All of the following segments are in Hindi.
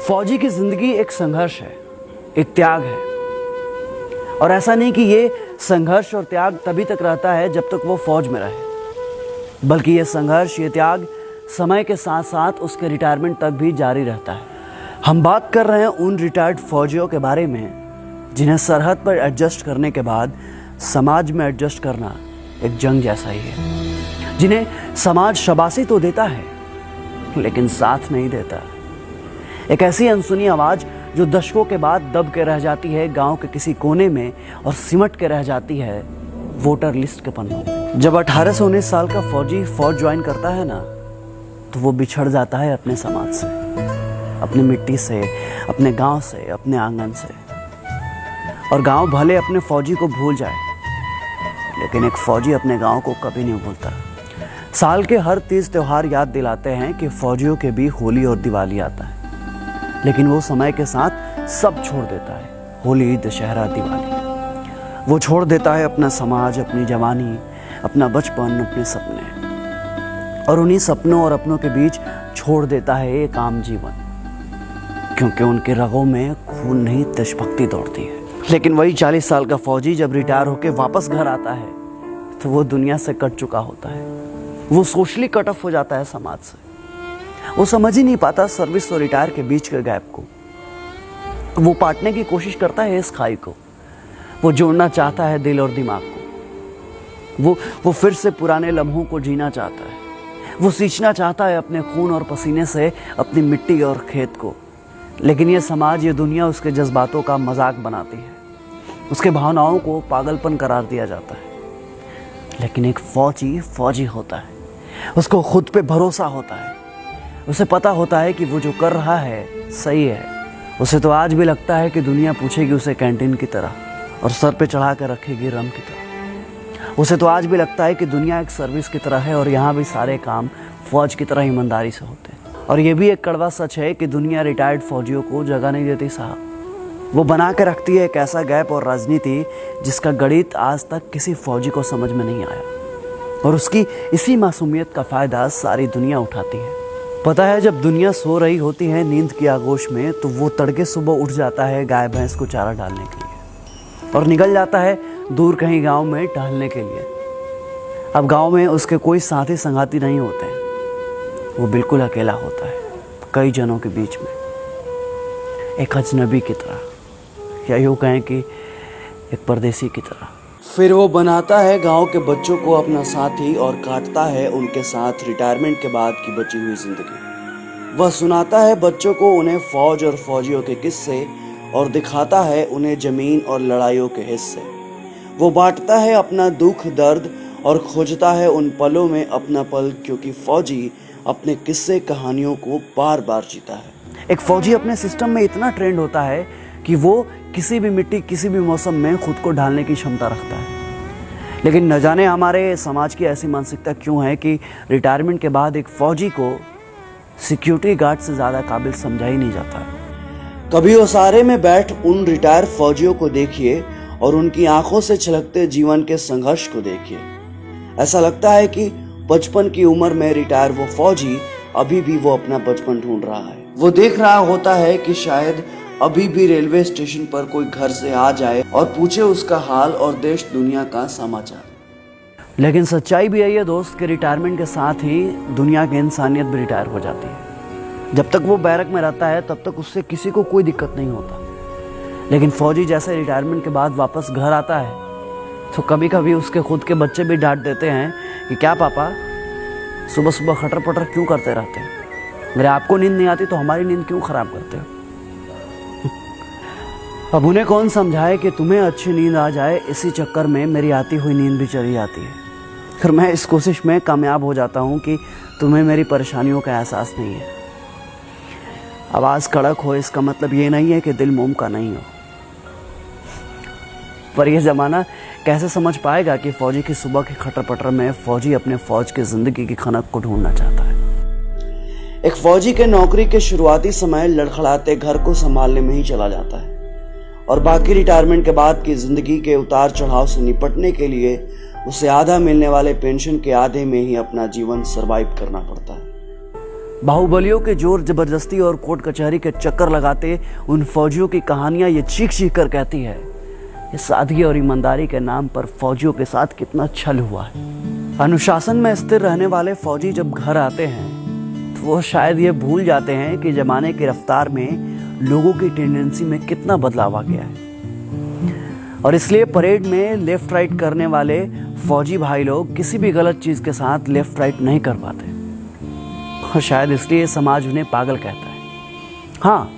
फौजी की जिंदगी एक संघर्ष है, एक त्याग है। और ऐसा नहीं कि ये संघर्ष और त्याग तभी तक रहता है जब तक वो फौज में रहे, बल्कि ये संघर्ष, ये त्याग समय के साथ साथ उसके रिटायरमेंट तक भी जारी रहता है। हम बात कर रहे हैं उन रिटायर्ड फौजियों के बारे में जिन्हें सरहद पर एडजस्ट करने के बाद समाज में एडजस्ट करना एक जंग जैसा ही है, जिन्हें समाज शाबाशी तो देता है लेकिन साथ नहीं देता। एक ऐसी अनसुनी आवाज जो दशकों के बाद दब के रह जाती है गांव के किसी कोने में और सिमट के रह जाती है वोटर लिस्ट के पन्नों में। जब 18 से 19 साल का फौजी फौज ज्वाइन करता है ना, तो वो बिछड़ जाता है अपने समाज से, अपनी मिट्टी से, अपने गांव से, अपने आंगन से। और गांव भले अपने फौजी को भूल जाए, लेकिन एक फौजी अपने गांव को कभी नहीं भूलता। साल के हर 30 त्योहार याद दिलाते हैं कि फौजियों के भी होली और दिवाली आता है, लेकिन वो समय के साथ सब छोड़ देता है। होली, दशहरा, दिवाली, वो छोड़ देता है अपना समाज, अपनी जवानी, अपना बचपन, अपने सपने, और उन्हीं सपनों और अपनों के बीच छोड़ देता है एक आम जीवन, क्योंकि उनके रगों में खून नहीं देशभक्ति दौड़ती है। लेकिन वही 40 साल का फौजी जब रिटायर होकर वापस घर आता है तो वो दुनिया से कट चुका होता है। वो सोशली कट ऑफ हो जाता है समाज से। वो समझ ही नहीं पाता सर्विस और रिटायर के बीच के गैप को। वो पाटने की कोशिश करता है इस खाई को। वो जोड़ना चाहता है दिल और दिमाग को। वो फिर से पुराने लम्हों को जीना चाहता है। वो सींचना चाहता है अपने खून और पसीने से अपनी मिट्टी और खेत को। लेकिन ये समाज, ये दुनिया उसके जज्बातों का मजाक बनाती है। उसके भावनाओं को पागलपन करार दिया जाता है। लेकिन एक फौजी फौजी होता है। उसको खुद पे भरोसा होता है। उसे पता होता है कि वो जो कर रहा है सही है। उसे तो आज भी लगता है कि दुनिया पूछेगी उसे कैंटीन की तरह और सर पे चढ़ा कर रखेगी रम की तरह। उसे तो आज भी लगता है कि दुनिया एक सर्विस की तरह है और यहाँ भी सारे काम फौज की तरह ईमानदारी से होते हैं। और ये भी एक कड़वा सच है कि दुनिया रिटायर्ड फौजियों को जगह नहीं देती साहब। वो बना के रखती है एक ऐसा गैप और राजनीति जिसका गणित आज तक किसी फौजी को समझ में नहीं आया, और उसकी इसी मासूमियत का फ़ायदा सारी दुनिया उठाती है। पता है, जब दुनिया सो रही होती है नींद की आगोश में, तो वो तड़के सुबह उठ जाता है गाय भैंस को चारा डालने के लिए और निकल जाता है दूर कहीं गांव में टहलने के लिए। अब गांव में उसके कोई साथी संगाती नहीं होते हैं। वो बिल्कुल अकेला होता है कई जनों के बीच में, एक अजनबी की तरह, या यूँ कहें कि एक परदेसी की तरह। फिर वो बनाता है गांव के बच्चों को अपना साथी और काटता है उनके साथ रिटायरमेंट के बाद की बची हुई जिंदगी। वह सुनाता है बच्चों को उन्हें फौज और फौजियों के किस्से और दिखाता है उन्हें जमीन और लड़ाइयों के हिस्से। वो बांटता है अपना दुख दर्द और खोजता है उन पलों में अपना पल, क्योंकि फौजी अपने किस्से कहानियों को बार बार जीता है। एक फौजी अपने सिस्टम में इतना ट्रेंड होता है कि वो किसी भी मिट्टी, किसी भी मौसम में खुद को ढालने की क्षमता रखता है। लेकिन न जाने हमारे समाज की ऐसी मानसिकता क्यों है कि रिटायरमेंट के बाद एक फौजी को सिक्योरिटी गार्ड से ज़्यादा काबिल समझा ही नहीं जाता। कभी ओसारे में बैठ उन रिटायर फौजियों को देखिए और उनकी आंखों से छलकते जीवन के संघर्ष को देखिए। ऐसा लगता है कि बचपन की उम्र में रिटायर वो फौजी अभी भी वो अपना बचपन ढूंढ रहा है। वो देख रहा होता है कि शायद अभी भी रेलवे स्टेशन पर कोई घर से आ जाए और पूछे उसका हाल और देश दुनिया का समाचार। लेकिन सच्चाई भी है ये दोस्त कि रिटायरमेंट के साथ ही दुनिया की इंसानियत भी रिटायर हो जाती है। जब तक वो बैरक में रहता है तब तक उससे किसी को कोई दिक्कत नहीं होता। लेकिन फौजी जैसे रिटायरमेंट के बाद वापस घर आता है तो कभी कभी उसके खुद के बच्चे भी डांट देते हैं कि क्या पापा, सुबह सुबह खटर पटर क्यों करते रहते हैं? अगर आपको नींद नहीं आती तो हमारी नींद क्यों खराब करते हो? अब उन्हें कौन समझाए कि तुम्हें अच्छी नींद आ जाए, इसी चक्कर में मेरी आती हुई नींद भी चली जाती है। फिर मैं इस कोशिश में कामयाब हो जाता हूँ कि तुम्हें मेरी परेशानियों का एहसास नहीं है। आवाज़ कड़क हो इसका मतलब ये नहीं है कि दिल मोम का नहीं हो। पर यह ज़माना कैसे समझ पाएगा कि फौजी की सुबह के खटर पटर में फौजी अपने फौज की ज़िंदगी की खनक को ढूंढना चाहता है। एक फौजी के नौकरी के शुरुआती समय लड़खड़ाते घर को संभालने में ही चला जाता है और बाकी रिटायरमेंट के बाद की जिंदगी के उतार चढ़ाव से निपटने के लिए उसे आधा मिलने वाले पेंशन के आधे में ही अपना जीवन सरवाइव करना पड़ता है। बाहुबलियों के जोर जबरदस्ती और कोर्ट कचहरी के चक्कर लगाते उन फौजियों की कहानियां ये चीख चीख कर कहती है कि सादगी और ईमानदारी के नाम पर फौजियों के साथ कितना छल हुआ है। अनुशासन में स्थिर रहने वाले फौजी जब घर आते हैं तो वो शायद ये भूल जाते हैं कि जमाने की रफ्तार में लोगों की टेंडेंसी में कितना बदलाव आ गया है, और इसलिए परेड में लेफ्ट राइट करने वाले फौजी भाई लोग किसी भी गलत चीज़ के साथ लेफ्ट राइट नहीं कर पाते, और शायद इसलिए समाज उन्हें पागल कहता है। हाँ,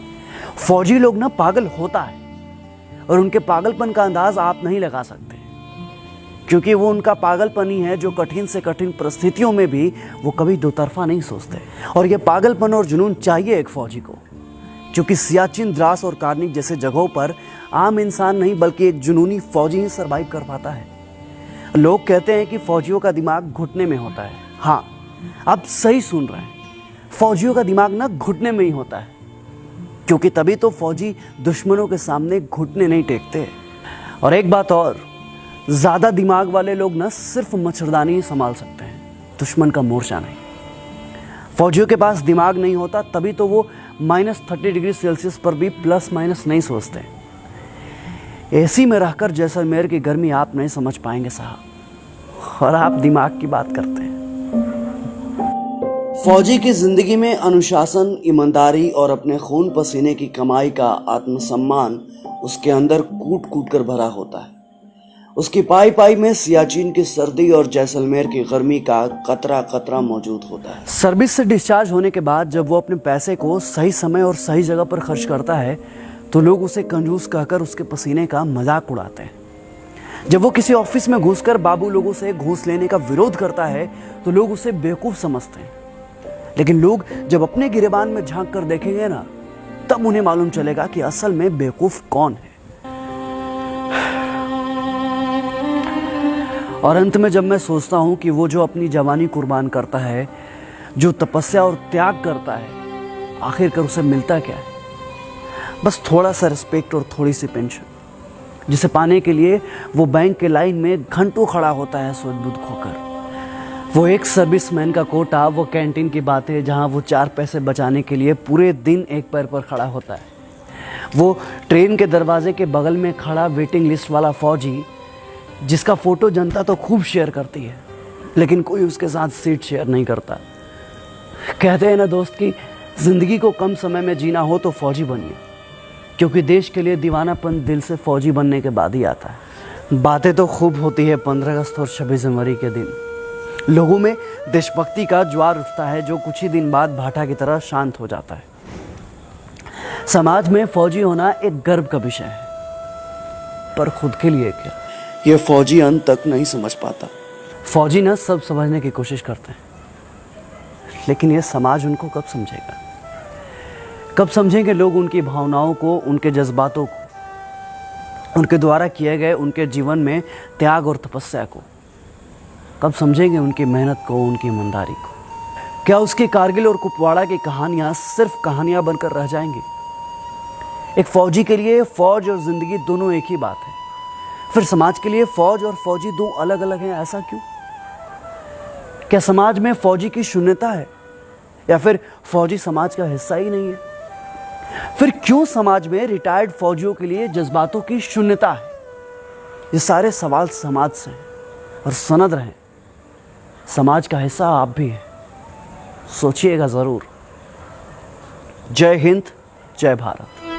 फौजी लोग ना पागल होता है, और उनके पागलपन का अंदाज आप नहीं लगा सकते, क्योंकि वो उनका पागलपन ही है जो कठिन से कठिन परिस्थितियों में भी वो कभी दो तरफा नहीं सोचते। और ये पागलपन और जुनून चाहिए एक फौजी को, क्योंकि सियाचिन, द्रास और कार्निक जैसे जगहों पर आम इंसान नहीं बल्कि एक जुनूनी फौजी ही सरवाइव कर पाता है। लोग कहते हैं कि फौजियों का दिमाग घुटने में होता है। हाँ, आप सही सुन रहे हैं, फौजियों का दिमाग ना घुटने में ही होता है, क्योंकि तभी तो फौजी दुश्मनों के सामने घुटने नहीं टेकते। और एक बात और, ज़्यादा दिमाग वाले लोग ना सिर्फ मच्छरदानी ही संभाल सकते हैं, दुश्मन का मोर्चा नहीं। फौजियों के पास दिमाग नहीं होता, तभी तो वो -30 डिग्री सेल्सियस पर भी प्लस माइनस नहीं सोचते। एसी में रहकर जैसलमेर की गर्मी आप नहीं समझ पाएंगे साहब, और आप दिमाग की बात करते हैं। फौजी की जिंदगी में अनुशासन, ईमानदारी और अपने खून पसीने की कमाई का आत्मसम्मान उसके अंदर कूट कूट कर भरा होता है। उसकी पाई पाई में सियाचिन की सर्दी और जैसलमेर की गर्मी का कतरा कतरा मौजूद होता है। सर्विस से डिस्चार्ज होने के बाद जब वो अपने पैसे को सही समय और सही जगह पर खर्च करता है तो लोग उसे कंजूस कहकर उसके पसीने का मजाक उड़ाते हैं। जब वो किसी ऑफिस में घुसकर बाबू लोगों से घूस लेने का विरोध करता है तो लोग उसे बेवकूफ समझते हैं, लेकिन लोग जब अपने गिरेबान में झांक कर देखेंगे ना, तब उन्हें मालूम चलेगा कि असल में बेवकूफ कौन है। और अंत में जब मैं सोचता हूं कि वो जो अपनी जवानी कुर्बान करता है, जो तपस्या और त्याग करता है, आखिरकार उसे मिलता क्या है? बस थोड़ा सा रिस्पेक्ट और थोड़ी सी पेंशन, जिसे पाने के लिए वो बैंक के लाइन में घंटों खड़ा होता है सोच बुध खोकर। वो एक सर्विसमैन का कोटा, वो कैंटीन की बातें जहां वो 4 पैसे बचाने के लिए पूरे दिन एक पैर पर खड़ा होता है। वो ट्रेन के दरवाजे के बगल में खड़ा वेटिंग लिस्ट वाला फौजी, जिसका फोटो जनता तो खूब शेयर करती है, लेकिन कोई उसके साथ सीट शेयर नहीं करता। कहते हैं ना दोस्त कि जिंदगी को कम समय में जीना हो तो फौजी बनिए, क्योंकि देश के लिए दीवानापन दिल से फौजी बनने के बाद ही आता है। बातें तो खूब होती है 15 अगस्त और 26 जनवरी के दिन। लोगों में देशभक्ति का ज्वार उठता है जो कुछ ही दिन बाद भाटा की तरह शांत हो जाता है। समाज में फौजी होना एक गर्व का विषय है, पर खुद के लिए क्या, ये फौजी अंत तक नहीं समझ पाता। फौजी ना सब समझने की कोशिश करते हैं, लेकिन ये समाज उनको कब समझेगा? कब समझेंगे लोग उनकी भावनाओं को, उनके जज्बातों को, उनके द्वारा किए गए उनके जीवन में त्याग और तपस्या को? कब समझेंगे उनकी मेहनत को, उनकी ईमानदारी को? क्या उसकी कारगिल और कुपवाड़ा की कहानियां सिर्फ कहानियां बनकर रह जाएंगी? एक फौजी के लिए फौज और जिंदगी दोनों एक ही बात है। फिर समाज के लिए फौज और फौजी दो अलग अलग हैं, ऐसा क्यों? क्या समाज में फौजी की शून्यता है, या फिर फौजी समाज का हिस्सा ही नहीं है? फिर क्यों समाज में रिटायर्ड फौजियों के लिए जज्बातों की शून्यता है? ये सारे सवाल समाज से हैं, और सनद रहें, समाज का हिस्सा आप भी हैं। सोचिएगा जरूर। जय हिंद, जय भारत।